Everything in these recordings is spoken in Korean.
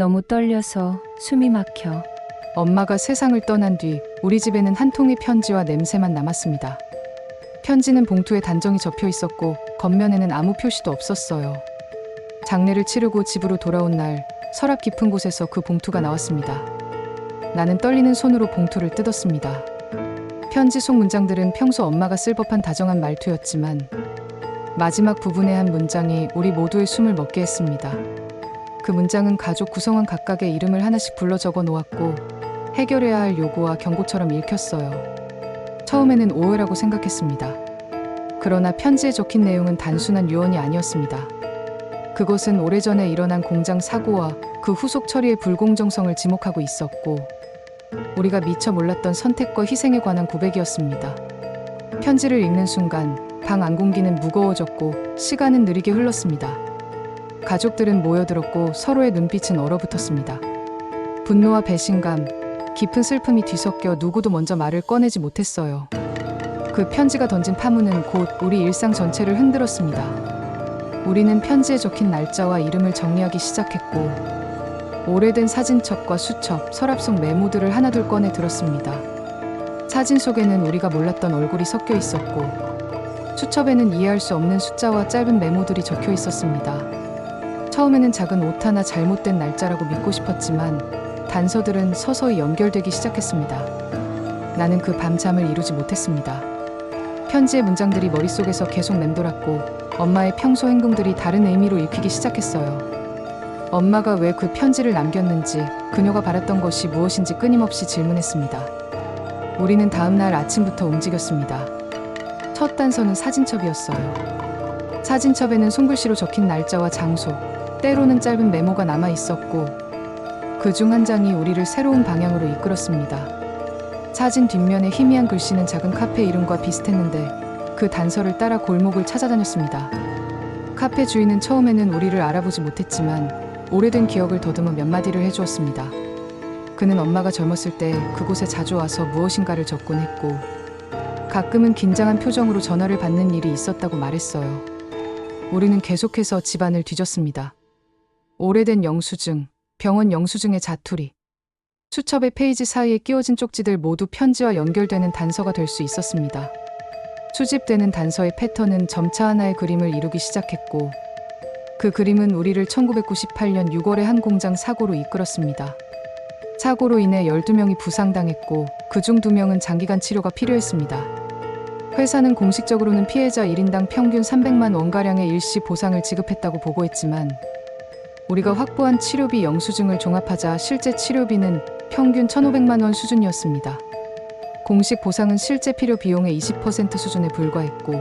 너무 떨려서 숨이 막혀. 엄마가 세상을 떠난 뒤 우리 집에는 한 통의 편지와 냄새만 남았습니다. 편지는 봉투에 단정히 접혀 있었고 겉면에는 아무 표시도 없었어요. 장례를 치르고 집으로 돌아온 날 서랍 깊은 곳에서 그 봉투가 나왔습니다. 나는 떨리는 손으로 봉투를 뜯었습니다. 편지 속 문장들은 평소 엄마가 쓸 법한 다정한 말투였지만 마지막 부분의 한 문장이 우리 모두의 숨을 먹게 했습니다. 그 문장은 가족 구성원 각각의 이름을 하나씩 불러 적어 놓았고 해결해야 할 요구와 경고처럼 읽혔어요. 처음에는 오해라고 생각했습니다. 그러나 편지에 적힌 내용은 단순한 유언이 아니었습니다. 그것은 오래전에 일어난 공장 사고와 그 후속 처리의 불공정성을 지목하고 있었고 우리가 미처 몰랐던 선택과 희생에 관한 고백이었습니다. 편지를 읽는 순간 방 안공기는 무거워졌고 시간은 느리게 흘렀습니다. 가족들은 모여들었고 서로의 눈빛은 얼어붙었습니다. 분노와 배신감, 깊은 슬픔이 뒤섞여 누구도 먼저 말을 꺼내지 못했어요. 그 편지가 던진 파문은 곧 우리 일상 전체를 흔들었습니다. 우리는 편지에 적힌 날짜와 이름을 정리하기 시작했고 오래된 사진첩과 수첩, 서랍 속 메모들을 하나둘 꺼내 들었습니다. 사진 속에는 우리가 몰랐던 얼굴이 섞여 있었고 수첩에는 이해할 수 없는 숫자와 짧은 메모들이 적혀 있었습니다. 처음에는 작은 오타나 잘못된 날짜라고 믿고 싶었지만 단서들은 서서히 연결되기 시작했습니다. 나는 그 밤 잠을 이루지 못했습니다. 편지의 문장들이 머릿속에서 계속 맴돌았고 엄마의 평소 행동들이 다른 의미로 읽히기 시작했어요. 엄마가 왜 그 편지를 남겼는지, 그녀가 바랐던 것이 무엇인지 끊임없이 질문했습니다. 우리는 다음 날 아침부터 움직였습니다. 첫 단서는 사진첩이었어요. 사진첩에는 손글씨로 적힌 날짜와 장소, 때로는 짧은 메모가 남아 있었고 그중 한 장이 우리를 새로운 방향으로 이끌었습니다. 사진 뒷면의 희미한 글씨는 작은 카페 이름과 비슷했는데 그 단서를 따라 골목을 찾아다녔습니다. 카페 주인은 처음에는 우리를 알아보지 못했지만 오래된 기억을 더듬어 몇 마디를 해주었습니다. 그는 엄마가 젊었을 때 그곳에 자주 와서 무엇인가를 적곤 했고 가끔은 긴장한 표정으로 전화를 받는 일이 있었다고 말했어요. 우리는 계속해서 집안을 뒤졌습니다. 오래된 영수증, 병원 영수증의 자투리, 수첩의 페이지 사이에 끼워진 쪽지들 모두 편지와 연결되는 단서가 될 수 있었습니다. 수집되는 단서의 패턴은 점차 하나의 그림을 이루기 시작했고 그 그림은 우리를 1998년 6월의 한 공장 사고로 이끌었습니다. 사고로 인해 12명이 부상당했고 그중 2명은 장기간 치료가 필요했습니다. 회사는 공식적으로는 피해자 1인당 평균 300만 원가량의 일시 보상을 지급했다고 보고했지만 우리가 확보한 치료비 영수증을 종합하자 실제 치료비는 평균 1,500만 원 수준이었습니다. 공식 보상은 실제 필요 비용의 20% 수준에 불과했고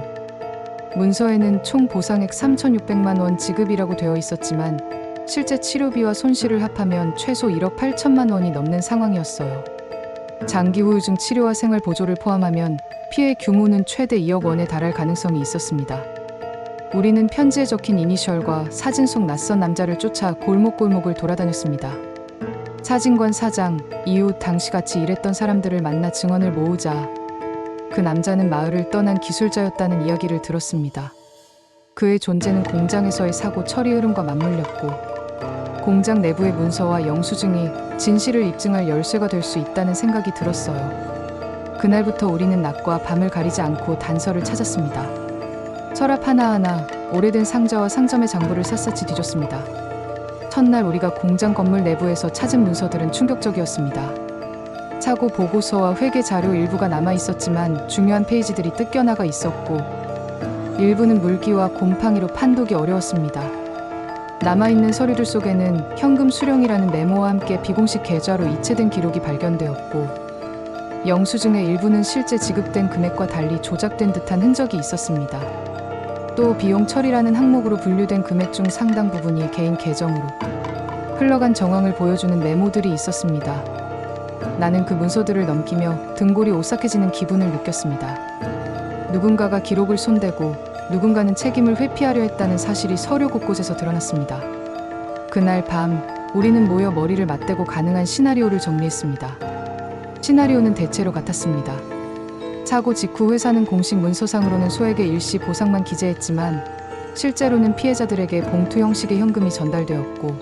문서에는 총 보상액 3,600만 원 지급이라고 되어 있었지만 실제 치료비와 손실을 합하면 최소 1억 8천만 원이 넘는 상황이었어요. 장기 후유증 치료와 생활 보조를 포함하면 피해 규모는 최대 2억 원에 달할 가능성이 있었습니다. 우리는 편지에 적힌 이니셜과 사진 속 낯선 남자를 쫓아 골목골목을 돌아다녔습니다. 사진관 사장, 이웃, 당시 같이 일했던 사람들을 만나 증언을 모으자 그 남자는 마을을 떠난 기술자였다는 이야기를 들었습니다. 그의 존재는 공장에서의 사고 처리 흐름과 맞물렸고 공장 내부의 문서와 영수증이 진실을 입증할 열쇠가 될 수 있다는 생각이 들었어요. 그날부터 우리는 낮과 밤을 가리지 않고 단서를 찾았습니다. 서랍 하나하나, 오래된 상자와 상점의 장부를 샅샅이 뒤졌습니다. 첫날 우리가 공장 건물 내부에서 찾은 문서들은 충격적이었습니다. 사고 보고서와 회계 자료 일부가 남아 있었지만 중요한 페이지들이 뜯겨나가 있었고 일부는 물기와 곰팡이로 판독이 어려웠습니다. 남아있는 서류들 속에는 현금 수령이라는 메모와 함께 비공식 계좌로 이체된 기록이 발견되었고 영수증의 일부는 실제 지급된 금액과 달리 조작된 듯한 흔적이 있었습니다. 또 비용 처리라는 항목으로 분류된 금액 중 상당 부분이 개인 계정으로 흘러간 정황을 보여주는 메모들이 있었습니다. 나는 그 문서들을 넘기며 등골이 오싹해지는 기분을 느꼈습니다. 누군가가 기록을 손대고 누군가는 책임을 회피하려 했다는 사실이 서류 곳곳에서 드러났습니다. 그날 밤 우리는 모여 머리를 맞대고 가능한 시나리오를 정리했습니다. 시나리오는 대체로 같았습니다. 사고 직후 회사는 공식 문서상으로는 소액의 일시 보상만 기재했지만 실제로는 피해자들에게 봉투 형식의 현금이 전달되었고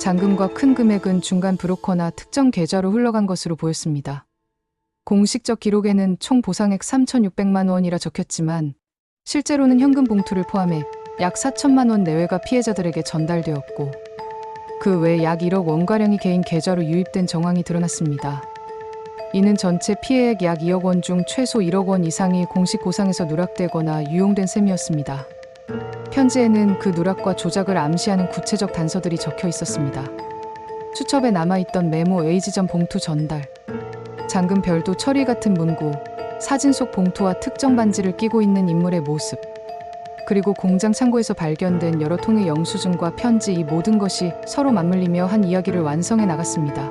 잔금과 큰 금액은 중간 브로커나 특정 계좌로 흘러간 것으로 보였습니다. 공식적 기록에는 총 보상액 3,600만 원이라 적혔지만 실제로는 현금 봉투를 포함해 약 4천만 원 내외가 피해자들에게 전달되었고 그 외 약 1억 원가량이 개인 계좌로 유입된 정황이 드러났습니다. 이는 전체 피해액 약 2억 원 중 최소 1억 원 이상이 공식 고상에서 누락되거나 유용된 셈이었습니다. 편지에는 그 누락과 조작을 암시하는 구체적 단서들이 적혀 있었습니다. 수첩에 남아있던 메모, A지점 봉투 전달, 잔금 별도 처리 같은 문구, 사진 속 봉투와 특정 반지를 끼고 있는 인물의 모습, 그리고 공장 창고에서 발견된 여러 통의 영수증과 편지, 이 모든 것이 서로 맞물리며 한 이야기를 완성해 나갔습니다.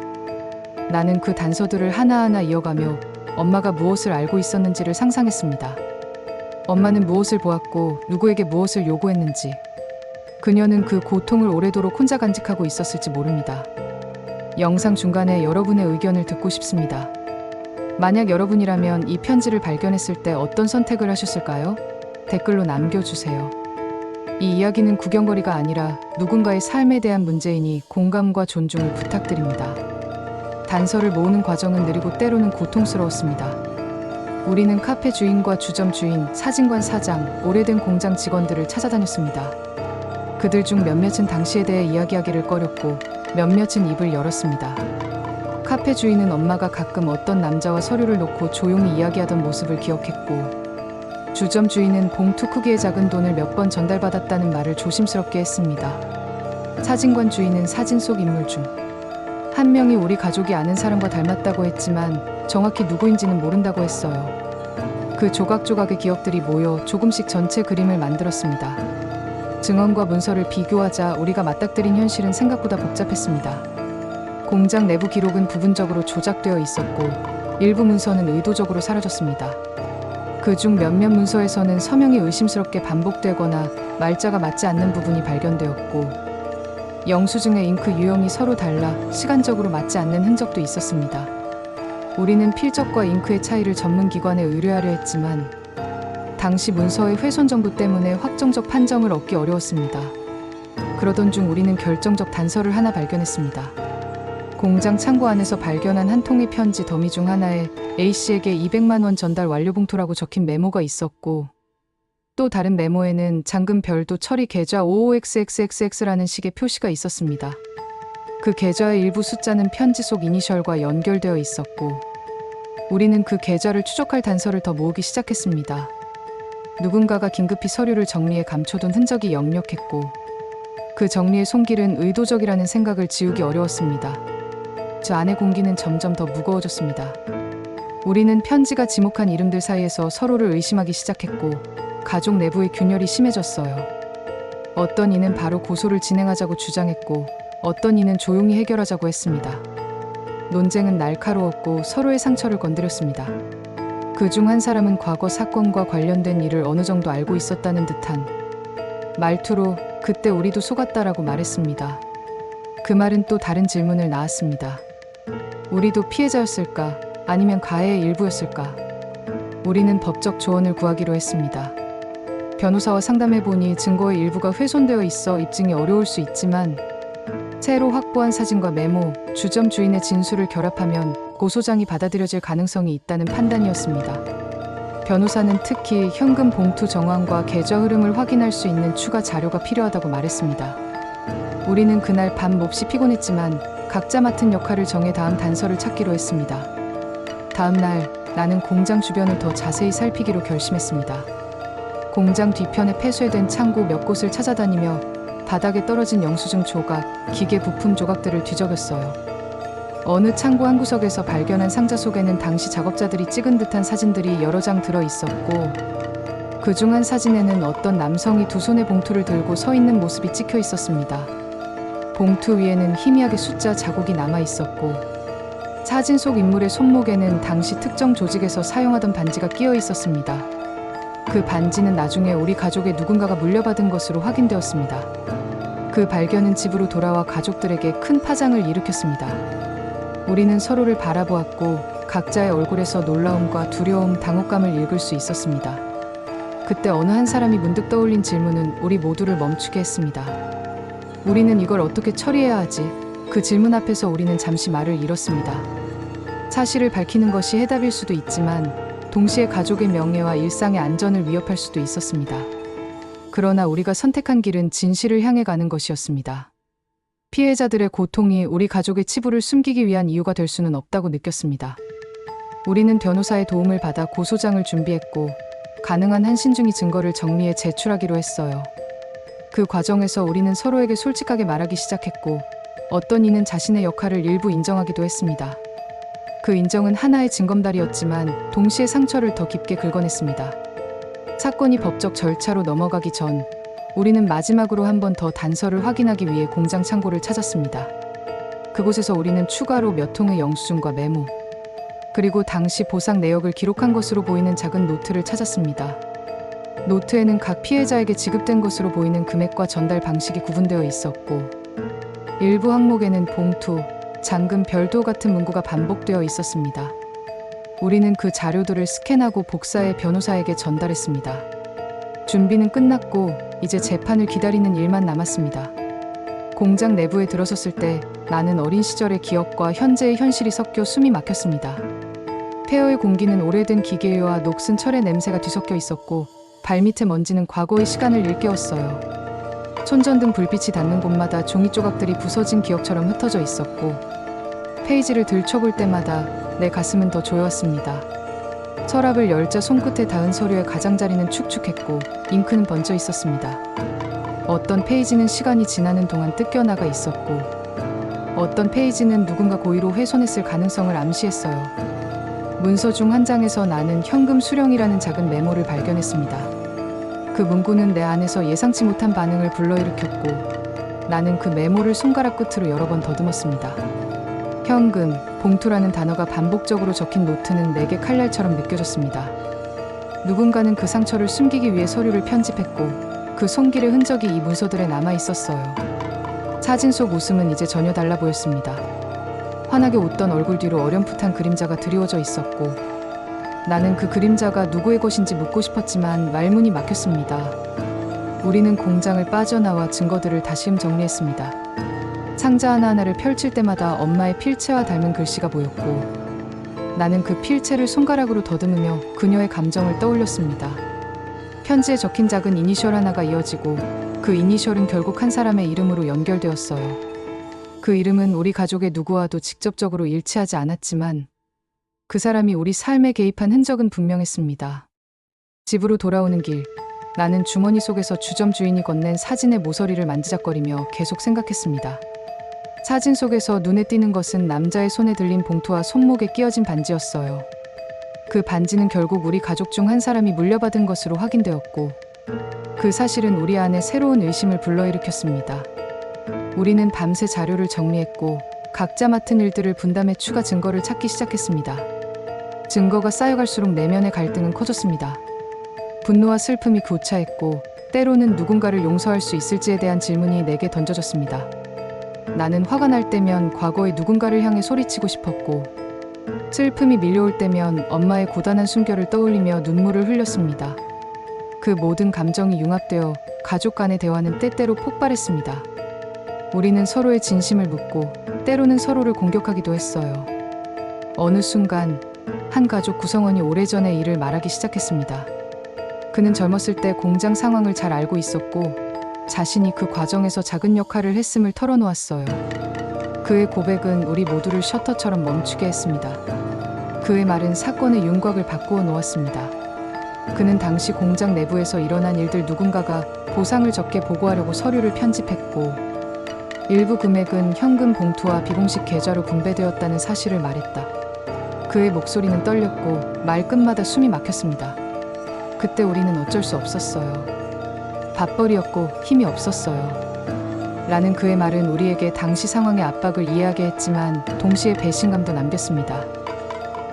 나는 그 단서들을 하나하나 이어가며 엄마가 무엇을 알고 있었는지를 상상했습니다. 엄마는 무엇을 보았고 누구에게 무엇을 요구했는지, 그녀는 그 고통을 오래도록 혼자 간직하고 있었을지 모릅니다. 영상 중간에 여러분의 의견을 듣고 싶습니다. 만약 여러분이라면 이 편지를 발견했을 때 어떤 선택을 하셨을까요? 댓글로 남겨주세요. 이 이야기는 구경거리가 아니라 누군가의 삶에 대한 문제이니 공감과 존중을 부탁드립니다. 단서를 모으는 과정은 느리고 때로는 고통스러웠습니다. 우리는 카페 주인과 주점 주인, 사진관 사장, 오래된 공장 직원들을 찾아다녔습니다. 그들 중 몇몇은 당시에 대해 이야기하기를 꺼렸고 몇몇은 입을 열었습니다. 카페 주인은 엄마가 가끔 어떤 남자와 서류를 놓고 조용히 이야기하던 모습을 기억했고, 주점 주인은 봉투 크기의 작은 돈을 몇 번 전달받았다는 말을 조심스럽게 했습니다. 사진관 주인은 사진 속 인물 중 한 명이 우리 가족이 아는 사람과 닮았다고 했지만 정확히 누구인지는 모른다고 했어요. 그 조각조각의 기억들이 모여 조금씩 전체 그림을 만들었습니다. 증언과 문서를 비교하자 우리가 맞닥뜨린 현실은 생각보다 복잡했습니다. 공장 내부 기록은 부분적으로 조작되어 있었고 일부 문서는 의도적으로 사라졌습니다. 그중 몇몇 문서에서는 서명이 의심스럽게 반복되거나 말자가 맞지 않는 부분이 발견되었고 영수증의 잉크 유형이 서로 달라 시간적으로 맞지 않는 흔적도 있었습니다. 우리는 필적과 잉크의 차이를 전문기관에 의뢰하려 했지만 당시 문서의 훼손 정도 때문에 확정적 판정을 얻기 어려웠습니다. 그러던 중 우리는 결정적 단서를 하나 발견했습니다. 공장 창고 안에서 발견한 한 통의 편지 더미 중 하나에 A씨에게 200만 원 전달 완료 봉투라고 적힌 메모가 있었고, 또 다른 메모에는 잔금 별도 처리 계좌 55XXXX라는 식의 표시가 있었습니다. 그 계좌의 일부 숫자는 편지 속 이니셜과 연결되어 있었고, 우리는 그 계좌를 추적할 단서를 더 모으기 시작했습니다. 누군가가 긴급히 서류를 정리해 감춰둔 흔적이 역력했고, 그 정리의 손길은 의도적이라는 생각을 지우기 어려웠습니다. 저 안의 공기는 점점 더 무거워졌습니다. 우리는 편지가 지목한 이름들 사이에서 서로를 의심하기 시작했고 가족 내부의 균열이 심해졌어요. 어떤 이는 바로 고소를 진행하자고 주장했고 어떤 이는 조용히 해결하자고 했습니다. 논쟁은 날카로웠고 서로의 상처를 건드렸습니다. 그중 한 사람은 과거 사건과 관련된 일을 어느 정도 알고 있었다는 듯한 말투로 그때 우리도 속았다라고 말했습니다. 그 말은 또 다른 질문을 낳았습니다. 우리도 피해자였을까? 아니면 가해의 일부였을까? 우리는 법적 조언을 구하기로 했습니다. 변호사와 상담해보니 증거의 일부가 훼손되어 있어 입증이 어려울 수 있지만 새로 확보한 사진과 메모, 주점 주인의 진술을 결합하면 고소장이 받아들여질 가능성이 있다는 판단이었습니다. 변호사는 특히 현금 봉투 정황과 계좌 흐름을 확인할 수 있는 추가 자료가 필요하다고 말했습니다. 우리는 그날 밤 몹시 피곤했지만 각자 맡은 역할을 정해 다음 단서를 찾기로 했습니다. 다음 날 나는 공장 주변을 더 자세히 살피기로 결심했습니다. 공장 뒤편에 폐쇄된 창고 몇 곳을 찾아다니며 바닥에 떨어진 영수증 조각, 기계 부품 조각들을 뒤적였어요. 어느 창고 한 구석에서 발견한 상자 속에는 당시 작업자들이 찍은 듯한 사진들이 여러 장 들어 있었고 그중 한 사진에는 어떤 남성이 두 손에 봉투를 들고 서 있는 모습이 찍혀 있었습니다. 봉투 위에는 희미하게 숫자 자국이 남아 있었고 사진 속 인물의 손목에는 당시 특정 조직에서 사용하던 반지가 끼어 있었습니다. 그 반지는 나중에 우리 가족의 누군가가 물려받은 것으로 확인되었습니다. 그 발견은 집으로 돌아와 가족들에게 큰 파장을 일으켰습니다. 우리는 서로를 바라보았고 각자의 얼굴에서 놀라움과 두려움, 당혹감을 읽을 수 있었습니다. 그때 어느 한 사람이 문득 떠올린 질문은 우리 모두를 멈추게 했습니다. 우리는 이걸 어떻게 처리해야 하지? 그 질문 앞에서 우리는 잠시 말을 잃었습니다. 사실을 밝히는 것이 해답일 수도 있지만 동시에 가족의 명예와 일상의 안전을 위협할 수도 있었습니다. 그러나 우리가 선택한 길은 진실을 향해 가는 것이었습니다. 피해자들의 고통이 우리 가족의 치부를 숨기기 위한 이유가 될 수는 없다고 느꼈습니다. 우리는 변호사의 도움을 받아 고소장을 준비했고 가능한 한 신중히 증거를 정리해 제출하기로 했어요. 그 과정에서 우리는 서로에게 솔직하게 말하기 시작했고 어떤 이는 자신의 역할을 일부 인정하기도 했습니다. 그 인정은 하나의 징검다리였지만 동시에 상처를 더 깊게 긁어냈습니다. 사건이 법적 절차로 넘어가기 전 우리는 마지막으로 한 번 더 단서를 확인하기 위해 공장 창고를 찾았습니다. 그곳에서 우리는 추가로 몇 통의 영수증과 메모, 그리고 당시 보상 내역을 기록한 것으로 보이는 작은 노트를 찾았습니다. 노트에는 각 피해자에게 지급된 것으로 보이는 금액과 전달 방식이 구분되어 있었고 일부 항목에는 봉투, 잔금, 별도 같은 문구가 반복되어 있었습니다. 우리는 그 자료들을 스캔하고 복사해 변호사에게 전달했습니다. 준비는 끝났고 이제 재판을 기다리는 일만 남았습니다. 공장 내부에 들어섰을 때 나는 어린 시절의 기억과 현재의 현실이 섞여 숨이 막혔습니다. 폐허의 공기는 오래된 기계와 녹슨 철의 냄새가 뒤섞여 있었고 발밑에 먼지는 과거의 시간을 일깨웠어요. 손전등 불빛이 닿는 곳마다 종이 조각들이 부서진 기억처럼 흩어져 있었고 페이지를 들춰볼 때마다 내 가슴은 더 조여왔습니다. 서랍을 열자 손끝에 닿은 서류의 가장자리는 축축했고 잉크는 번져 있었습니다. 어떤 페이지는 시간이 지나는 동안 뜯겨나가 있었고 어떤 페이지는 누군가 고의로 훼손했을 가능성을 암시했어요. 문서 중 한 장에서 나는 현금 수령이라는 작은 메모를 발견했습니다. 그 문구는 내 안에서 예상치 못한 반응을 불러일으켰고 나는 그 메모를 손가락 끝으로 여러 번 더듬었습니다. 현금, 봉투라는 단어가 반복적으로 적힌 노트는 내게 칼날처럼 느껴졌습니다. 누군가는 그 상처를 숨기기 위해 서류를 편집했고 그 손길의 흔적이 이 문서들에 남아 있었어요. 사진 속 웃음은 이제 전혀 달라 보였습니다. 환하게 웃던 얼굴 뒤로 어렴풋한 그림자가 드리워져 있었고 나는 그 그림자가 누구의 것인지 묻고 싶었지만 말문이 막혔습니다. 우리는 공장을 빠져나와 증거들을 다시 정리했습니다. 상자 하나하나를 펼칠 때마다 엄마의 필체와 닮은 글씨가 보였고 나는 그 필체를 손가락으로 더듬으며 그녀의 감정을 떠올렸습니다. 편지에 적힌 작은 이니셜 하나가 이어지고 그 이니셜은 결국 한 사람의 이름으로 연결되었어요. 그 이름은 우리 가족의 누구와도 직접적으로 일치하지 않았지만 그 사람이 우리 삶에 개입한 흔적은 분명했습니다. 집으로 돌아오는 길, 나는 주머니 속에서 주점 주인이 건넨 사진의 모서리를 만지작거리며 계속 생각했습니다. 사진 속에서 눈에 띄는 것은 남자의 손에 들린 봉투와 손목에 끼어진 반지였어요. 그 반지는 결국 우리 가족 중 한 사람이 물려받은 것으로 확인되었고 그 사실은 우리 안에 새로운 의심을 불러일으켰습니다. 우리는 밤새 자료를 정리했고 각자 맡은 일들을 분담해 추가 증거를 찾기 시작했습니다. 증거가 쌓여갈수록 내면의 갈등은 커졌습니다. 분노와 슬픔이 교차했고 때로는 누군가를 용서할 수 있을지에 대한 질문이 내게 던져졌습니다. 나는 화가 날 때면 과거의 누군가를 향해 소리치고 싶었고 슬픔이 밀려올 때면 엄마의 고단한 순결을 떠올리며 눈물을 흘렸습니다. 그 모든 감정이 융합되어 가족 간의 대화는 때때로 폭발했습니다. 우리는 서로의 진심을 묻고 때로는 서로를 공격하기도 했어요. 어느 순간 한 가족 구성원이 오래전의 일을 말하기 시작했습니다. 그는 젊었을 때 공장 상황을 잘 알고 있었고 자신이 그 과정에서 작은 역할을 했음을 털어놓았어요. 그의 고백은 우리 모두를 셔터처럼 멈추게 했습니다. 그의 말은 사건의 윤곽을 바꾸어 놓았습니다. 그는 당시 공장 내부에서 일어난 일들 누군가가 보상을 적게 보고하려고 서류를 편집했고 일부 금액은 현금 봉투와 비공식 계좌로 분배되었다는 사실을 말했다. 그의 목소리는 떨렸고 말끝마다 숨이 막혔습니다. 그때 우리는 어쩔 수 없었어요. 밥벌이였고 힘이 없었어요. 라는 그의 말은 우리에게 당시 상황의 압박을 이해하게 했지만 동시에 배신감도 남겼습니다.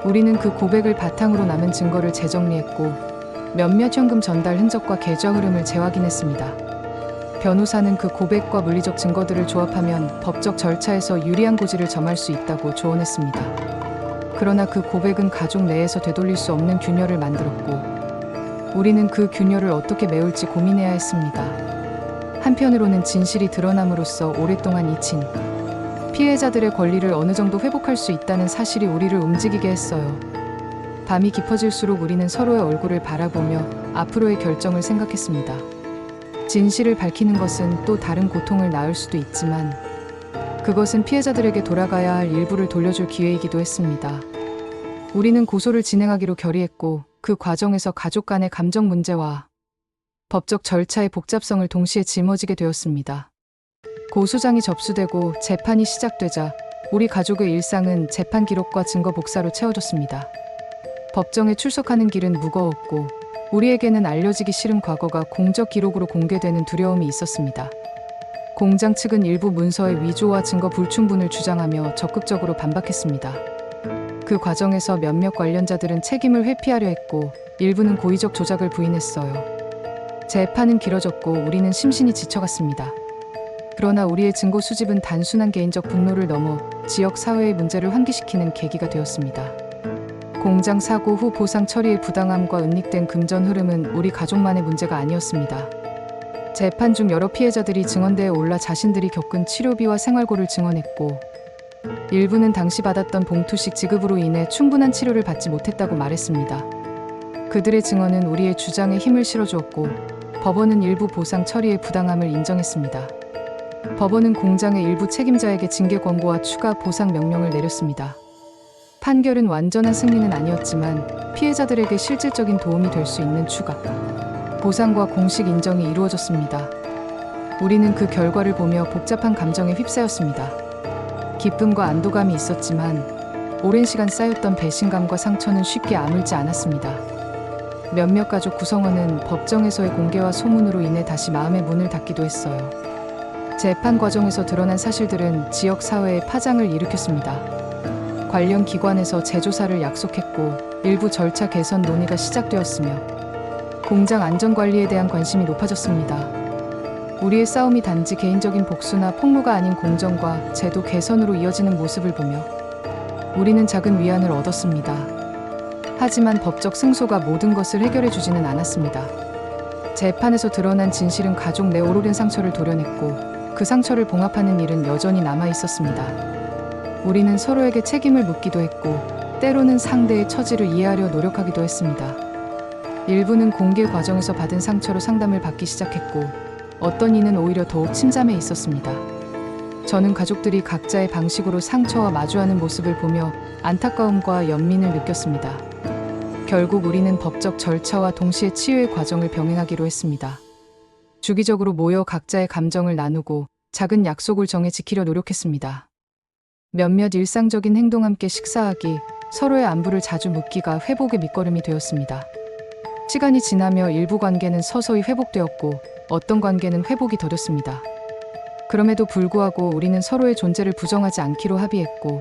우리는 그 고백을 바탕으로 남은 증거를 재정리했고 몇몇 현금 전달 흔적과 계좌 흐름을 재확인했습니다. 변호사는 그 고백과 물리적 증거들을 조합하면 법적 절차에서 유리한 고지를 점할 수 있다고 조언했습니다. 그러나 그 고백은 가족 내에서 되돌릴 수 없는 균열을 만들었고 우리는 그 균열을 어떻게 메울지 고민해야 했습니다. 한편으로는 진실이 드러남으로써 오랫동안 잊힌 피해자들의 권리를 어느 정도 회복할 수 있다는 사실이 우리를 움직이게 했어요. 밤이 깊어질수록 우리는 서로의 얼굴을 바라보며 앞으로의 결정을 생각했습니다. 진실을 밝히는 것은 또 다른 고통을 낳을 수도 있지만 그것은 피해자들에게 돌아가야 할 일부를 돌려줄 기회이기도 했습니다. 우리는 고소를 진행하기로 결의했고 그 과정에서 가족 간의 감정 문제와 법적 절차의 복잡성을 동시에 짊어지게 되었습니다. 고소장이 접수되고 재판이 시작되자 우리 가족의 일상은 재판 기록과 증거 복사로 채워졌습니다. 법정에 출석하는 길은 무거웠고 우리에게는 알려지기 싫은 과거가 공적 기록으로 공개되는 두려움이 있었습니다. 공장 측은 일부 문서의 위조와 증거 불충분을 주장하며 적극적으로 반박했습니다. 그 과정에서 몇몇 관련자들은 책임을 회피하려 했고 일부는 고의적 조작을 부인했어요. 재판은 길어졌고 우리는 심신이 지쳐갔습니다. 그러나 우리의 증거 수집은 단순한 개인적 분노를 넘어 지역 사회의 문제를 환기시키는 계기가 되었습니다. 공장 사고 후 보상 처리의 부당함과 은닉된 금전 흐름은 우리 가족만의 문제가 아니었습니다. 재판 중 여러 피해자들이 증언대에 올라 자신들이 겪은 치료비와 생활고를 증언했고 일부는 당시 받았던 봉투식 지급으로 인해 충분한 치료를 받지 못했다고 말했습니다. 그들의 증언은 우리의 주장에 힘을 실어주었고 법원은 일부 보상 처리의 부당함을 인정했습니다. 법원은 공장의 일부 책임자에게 징계 권고와 추가 보상 명령을 내렸습니다. 판결은 완전한 승리는 아니었지만 피해자들에게 실질적인 도움이 될 수 있는 추가 보상과 공식 인정이 이루어졌습니다. 우리는 그 결과를 보며 복잡한 감정에 휩싸였습니다. 기쁨과 안도감이 있었지만 오랜 시간 쌓였던 배신감과 상처는 쉽게 아물지 않았습니다. 몇몇 가족 구성원은 법정에서의 공개와 소문으로 인해 다시 마음의 문을 닫기도 했어요. 재판 과정에서 드러난 사실들은 지역 사회에 파장을 일으켰습니다. 관련 기관에서 재조사를 약속했고 일부 절차 개선 논의가 시작되었으며 공장 안전관리에 대한 관심이 높아졌습니다. 우리의 싸움이 단지 개인적인 복수나 폭로가 아닌 공정과 제도 개선으로 이어지는 모습을 보며 우리는 작은 위안을 얻었습니다. 하지만 법적 승소가 모든 것을 해결해 주지는 않았습니다. 재판에서 드러난 진실은 가족 내 오래된 상처를 도려냈고 그 상처를 봉합하는 일은 여전히 남아 있었습니다. 우리는 서로에게 책임을 묻기도 했고 때로는 상대의 처지를 이해하려 노력하기도 했습니다. 일부는 공개 과정에서 받은 상처로 상담을 받기 시작했고 어떤 이는 오히려 더욱 침잠해 있었습니다. 저는 가족들이 각자의 방식으로 상처와 마주하는 모습을 보며 안타까움과 연민을 느꼈습니다. 결국 우리는 법적 절차와 동시에 치유의 과정을 병행하기로 했습니다. 주기적으로 모여 각자의 감정을 나누고 작은 약속을 정해 지키려 노력했습니다. 몇몇 일상적인 행동 함께 식사하기, 서로의 안부를 자주 묻기가 회복의 밑거름이 되었습니다. 시간이 지나며 일부 관계는 서서히 회복되었고 어떤 관계는 회복이 더뎠습니다. 그럼에도 불구하고 우리는 서로의 존재를 부정하지 않기로 합의했고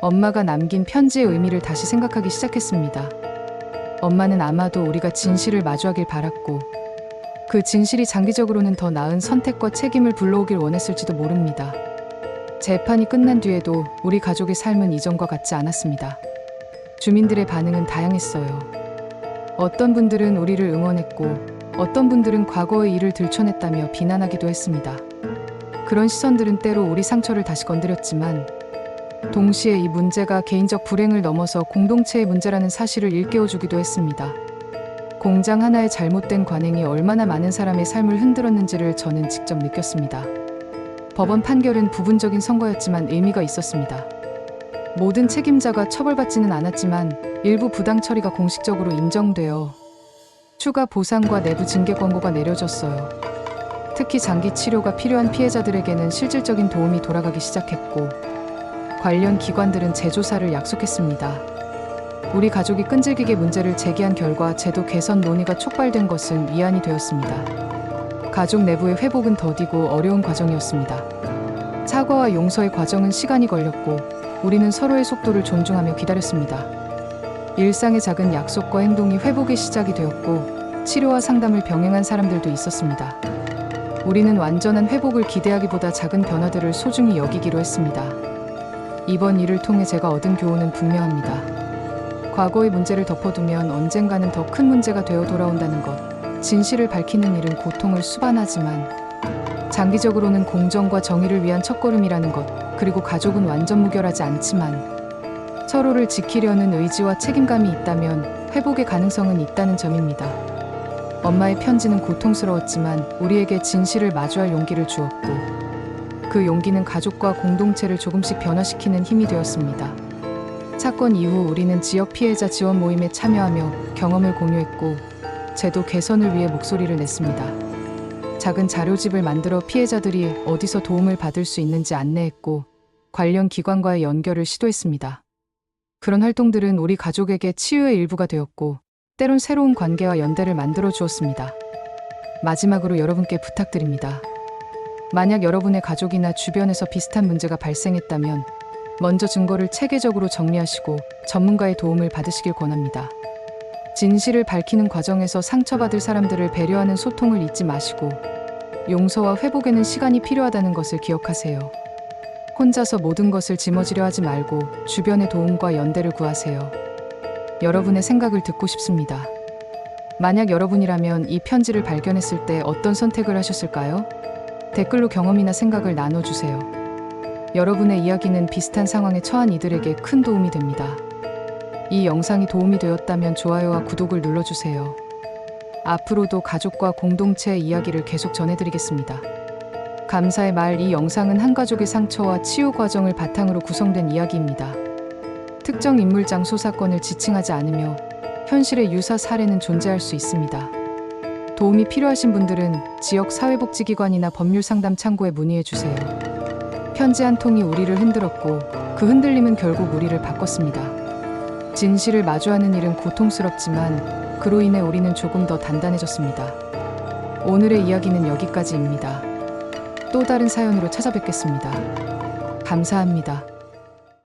엄마가 남긴 편지의 의미를 다시 생각하기 시작했습니다. 엄마는 아마도 우리가 진실을 마주하길 바랐고 그 진실이 장기적으로는 더 나은 선택과 책임을 불러오길 원했을지도 모릅니다. 재판이 끝난 뒤에도 우리 가족의 삶은 이전과 같지 않았습니다. 주민들의 반응은 다양했어요. 어떤 분들은 우리를 응원했고 어떤 분들은 과거의 일을 들춰냈다며 비난하기도 했습니다. 그런 시선들은 때로 우리 상처를 다시 건드렸지만 동시에 이 문제가 개인적 불행을 넘어서 공동체의 문제라는 사실을 일깨워주기도 했습니다. 공장 하나의 잘못된 관행이 얼마나 많은 사람의 삶을 흔들었는지를 저는 직접 느꼈습니다. 법원 판결은 부분적인 선거였지만 의미가 있었습니다. 모든 책임자가 처벌받지는 않았지만 일부 부당 처리가 공식적으로 인정되어 추가 보상과 내부 징계 권고가 내려졌어요. 특히 장기 치료가 필요한 피해자들에게는 실질적인 도움이 돌아가기 시작했고 관련 기관들은 재조사를 약속했습니다. 우리 가족이 끈질기게 문제를 제기한 결과 제도 개선 논의가 촉발된 것은 위안이 되었습니다. 가족 내부의 회복은 더디고 어려운 과정이었습니다. 사과와 용서의 과정은 시간이 걸렸고 우리는 서로의 속도를 존중하며 기다렸습니다. 일상의 작은 약속과 행동이 회복의 시작이 되었고 치료와 상담을 병행한 사람들도 있었습니다. 우리는 완전한 회복을 기대하기보다 작은 변화들을 소중히 여기기로 했습니다. 이번 일을 통해 제가 얻은 교훈은 분명합니다. 과거의 문제를 덮어두면 언젠가는 더 큰 문제가 되어 돌아온다는 것. 진실을 밝히는 일은 고통을 수반하지만 장기적으로는 공정과 정의를 위한 첫걸음이라는 것. 그리고 가족은 완전 무결하지 않지만 서로를 지키려는 의지와 책임감이 있다면 회복의 가능성은 있다는 점입니다. 엄마의 편지는 고통스러웠지만 우리에게 진실을 마주할 용기를 주었고, 그 용기는 가족과 공동체를 조금씩 변화시키는 힘이 되었습니다. 사건 이후 우리는 지역 피해자 지원 모임에 참여하며 경험을 공유했고, 제도 개선을 위해 목소리를 냈습니다. 작은 자료집을 만들어 피해자들이 어디서 도움을 받을 수 있는지 안내했고, 관련 기관과의 연결을 시도했습니다. 그런 활동들은 우리 가족에게 치유의 일부가 되었고, 때론 새로운 관계와 연대를 만들어 주었습니다. 마지막으로 여러분께 부탁드립니다. 만약 여러분의 가족이나 주변에서 비슷한 문제가 발생했다면 먼저 증거를 체계적으로 정리하시고 전문가의 도움을 받으시길 권합니다. 진실을 밝히는 과정에서 상처받을 사람들을 배려하는 소통을 잊지 마시고, 용서와 회복에는 시간이 필요하다는 것을 기억하세요. 혼자서 모든 것을 짊어지려 하지 말고 주변의 도움과 연대를 구하세요. 여러분의 생각을 듣고 싶습니다. 만약 여러분이라면 이 편지를 발견했을 때 어떤 선택을 하셨을까요? 댓글로 경험이나 생각을 나눠주세요. 여러분의 이야기는 비슷한 상황에 처한 이들에게 큰 도움이 됩니다. 이 영상이 도움이 되었다면 좋아요와 구독을 눌러주세요. 앞으로도 가족과 공동체의 이야기를 계속 전해드리겠습니다. 감사의 말. 이 영상은 한 가족의 상처와 치유 과정을 바탕으로 구성된 이야기입니다. 특정 인물, 장소, 사건을 지칭하지 않으며 현실의 유사 사례는 존재할 수 있습니다. 도움이 필요하신 분들은 지역 사회복지기관이나 법률상담 창구에 문의해 주세요. 편지 한 통이 우리를 흔들었고, 그 흔들림은 결국 우리를 바꿨습니다. 진실을 마주하는 일은 고통스럽지만 그로 인해 우리는 조금 더 단단해졌습니다. 오늘의 이야기는 여기까지입니다. 또 다른 사연으로 찾아뵙겠습니다. 감사합니다.